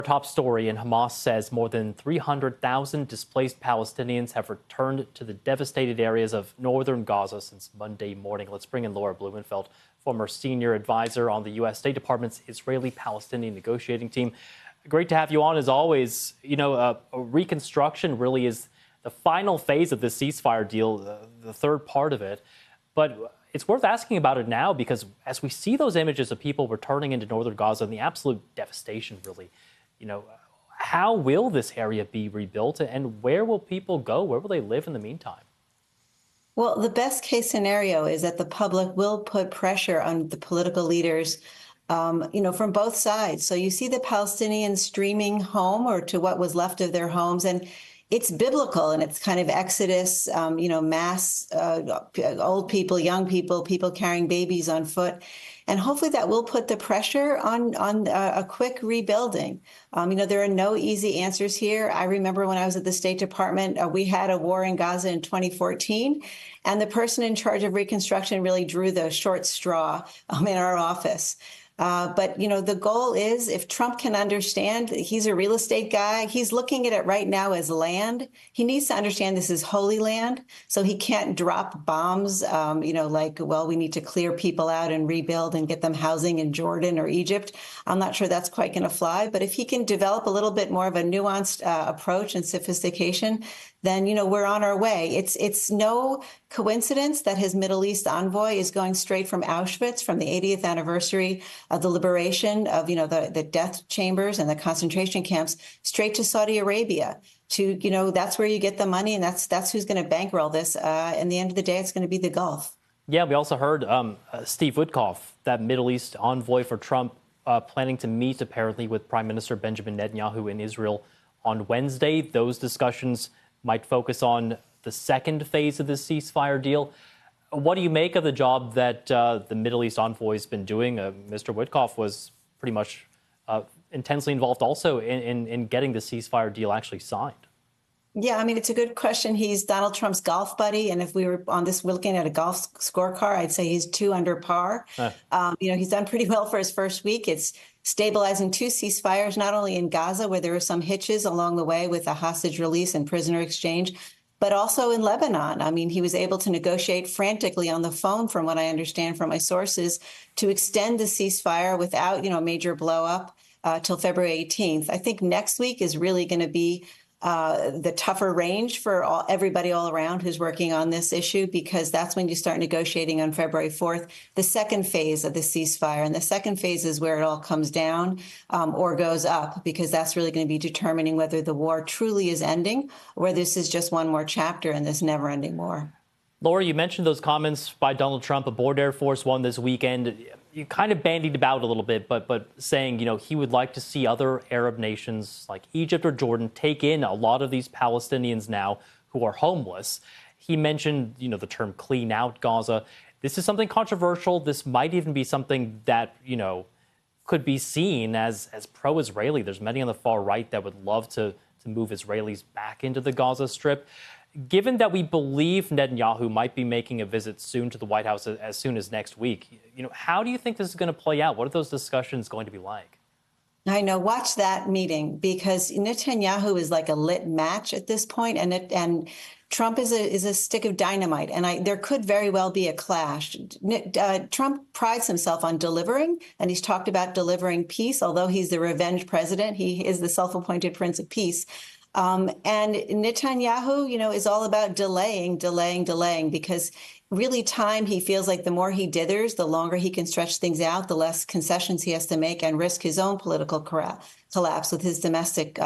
Top story, and Hamas says more than 300,000 displaced Palestinians have returned to the devastated areas of northern Gaza since Monday morning. Let's bring in Laura Blumenfeld, former senior advisor on the U.S. State Department's Israeli-Palestinian negotiating team. Great to have you on, as always. You know, a reconstruction really is the final phase of this ceasefire deal, the third part of it. But it's worth asking about it now because as we see those images of people returning into northern Gaza and the absolute devastation, really, you know, how will this area be rebuilt and where will people go? Where will they live in the meantime? Well, the best case scenario is that the public will put pressure on the political leaders, from both sides. So you see the Palestinians streaming home or to what was left of their homes. And it's biblical and it's kind of exodus, mass old people, young people, people carrying babies on foot. And hopefully that will put the pressure on a quick rebuilding. There are no easy answers here. I remember when I was at the State Department, we had a war in Gaza in 2014, and the person in charge of reconstruction really drew the short straw in our office. But the goal is, if Trump can understand, he's a real estate guy. He's looking at it right now as land. He needs to understand this is holy land. So he can't drop bombs, we need to clear people out and rebuild and get them housing in Jordan or Egypt. I'm not sure that's quite going to fly. But if he can develop a little bit more of a nuanced approach and sophistication, then, we're on our way. It's no coincidence that his Middle East envoy is going straight from Auschwitz, from the 80th anniversary of the liberation of, the death chambers and the concentration camps, straight to Saudi Arabia. That's where you get the money, and that's who's going to bankroll this. In the end of the day, it's going to be the Gulf. Yeah, we also heard Steve Witkoff, that Middle East envoy for Trump, planning to meet apparently with Prime Minister Benjamin Netanyahu in Israel on Wednesday. Those discussions might focus on the second phase of this ceasefire deal. What do you make of the job that the Middle East envoy has been doing? Mr. Witkoff was pretty much intensely involved also in getting the ceasefire deal actually signed. Yeah, it's a good question. He's Donald Trump's golf buddy. And if we were on this, we're looking at a golf scorecard, I'd say he's 2 under par. He's done pretty well for his first week. It's stabilizing 2 ceasefires, not only in Gaza, where there were some hitches along the way with a hostage release and prisoner exchange, but also in Lebanon. He was able to negotiate frantically on the phone, from what I understand from my sources, to extend the ceasefire without, major blow up till February 18th. I think next week is really going to be the tougher range for everybody all around who's working on this issue, because that's when you start negotiating on February 4th, the second phase of the ceasefire. And the second phase is where it all comes down or goes up, because that's really going to be determining whether the war truly is ending or whether this is just one more chapter in this never-ending war. Laura, you mentioned those comments by Donald Trump aboard Air Force One this weekend. You kind of bandied about a little bit, but saying, he would like to see other Arab nations like Egypt or Jordan take in a lot of these Palestinians now who are homeless. He mentioned, the term clean out Gaza. This is something controversial. This might even be something that, could be seen as pro-Israeli. There's many on the far right that would love to move Israelis back into the Gaza Strip. Given that we believe Netanyahu might be making a visit soon to the White House as soon as next week, how do you think this is going to play out? What are those discussions going to be like? I know. Watch that meeting, because Netanyahu is like a lit match at this point, and Trump is a stick of dynamite, and there could very well be a clash. Trump prides himself on delivering, and he's talked about delivering peace. Although he's the revenge president, he is the self-appointed Prince of Peace. And Netanyahu, is all about delaying, because really time, he feels like the more he dithers, the longer he can stretch things out, the less concessions he has to make and risk his own political collapse with his domestic,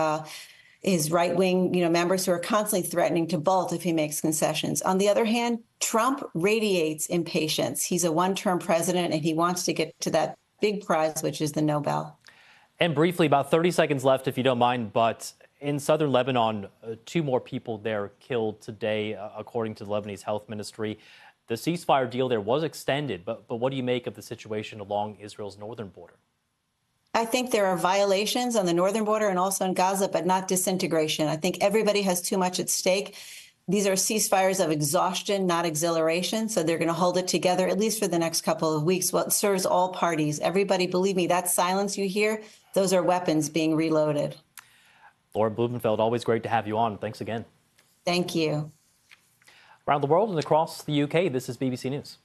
his right-wing, members who are constantly threatening to bolt if he makes concessions. On the other hand, Trump radiates impatience. He's a one-term president, and he wants to get to that big prize, which is the Nobel. And briefly, about 30 seconds left, if you don't mind, but in southern Lebanon, 2 more people there killed today, according to the Lebanese Health Ministry. The ceasefire deal there was extended, but what do you make of the situation along Israel's northern border? I think there are violations on the northern border and also in Gaza, but not disintegration. I think everybody has too much at stake. These are ceasefires of exhaustion, not exhilaration. So they're going to hold it together, at least for the next couple of weeks. Well, it serves all parties. Everybody, believe me, that silence you hear, those are weapons being reloaded. Laura Blumenfeld, always great to have you on. Thanks again. Thank you. Around the world and across the UK, this is BBC News.